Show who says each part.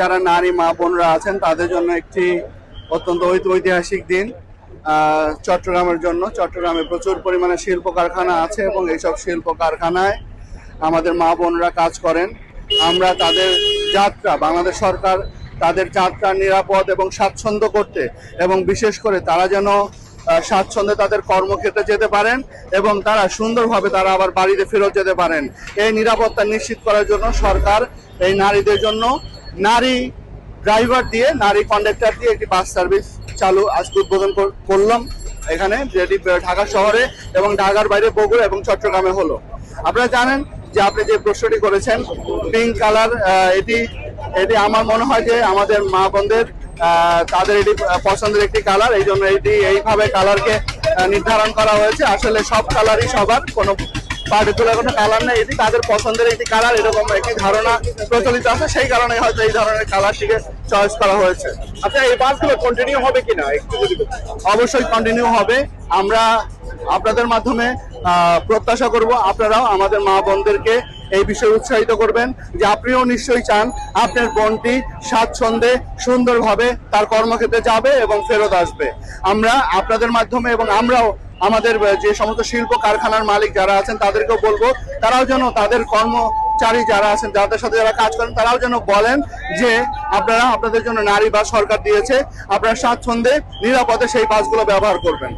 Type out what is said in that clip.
Speaker 1: যারা নারী মা বোনরা আছেন তাদের জন্য একটি অত্যন্ত ঐতিহাসিক দিন। চট্টগ্রামে প্রচুর পরিমাণে শিল্প কারখানা আছে এবং এইসব শিল্প কারখানায় আমাদের মা বোনরা কাজ করেন। আমরা তাদের যাত্রা, বাংলাদেশ সরকার তাদের যাত্রা নিরাপদ এবং স্বাচ্ছন্দ্য করতে এবং বিশেষ করে তারা যেন স্বাচ্ছন্দ্যে তাদের কর্মক্ষেত্রে যেতে পারেন এবং তারা সুন্দরভাবে তারা আবার বাড়িতে ফেরত যেতে পারেন, এই নিরাপত্তা নিশ্চিত করার জন্য সরকার এই নারীদের জন্য নারী ড্রাইভার দিয়ে, নারী কন্ডাক্টর দিয়ে একটি বাস সার্ভিস চালু আজকে উদ্বোধন করলাম এখানে, যেটি ঢাকা শহরে এবং ঢাকার বাইরে বগুড়া এবং চট্টগ্রামে হলো। আপনারা জানেন যে আপনি যে প্রশ্নটি করেছেন পিঙ্ক কালার, এটি আমার মনে হয় যে আমাদের মা বোনদের তাদের এটি পছন্দের একটি কালার, এই জন্য এটি এইভাবে কালারকে নির্ধারণ করা হয়েছে। আসলে সব কালারই সবার, কোনো পার্টিকুলার কোনো কালার নেই, এটি তাদের পছন্দের একটি কালার, এরকম একটি ধারণা প্রচলিত আছে, সেই কারণে হয়তো এই ধরনের কালারটিকে চয়েস করা হয়েছে।
Speaker 2: আচ্ছা, এই বাসগুলো কন্টিনিউ হবে কিনা একটু যদি বলেন।
Speaker 1: অবশ্যই কন্টিনিউ হবে। আমরা আপনাদের মাধ্যমে প্রত্যাশা করব আপনারাও আমাদের মা বোনদেরকে এই বিষয়ে উৎসাহিত করবেন যে আপনিও নিশ্চয়ই চান আপনার বোনটি স্বাচ্ছন্দ্যে সুন্দরভাবে তার কর্মক্ষেত্রে যাবে এবং ফেরত আসবে। আমরা আপনাদের মাধ্যমে এবং আমরাও আমাদের যে সমস্ত শিল্প কারখানার মালিক যারা আছেন তাদেরকেও বলবো, তারাও যেন তাদের কর্মচারী যারা আছেন, যাদের সাথে যারা কাজ করেন, তারাও যেন বলেন যে আপনারা আপনাদের জন্য নারী বাস সরকার দিয়েছে, আপনারা স্বাচ্ছন্দ্যে নিরাপদে সেই বাসগুলো ব্যবহার করবেন।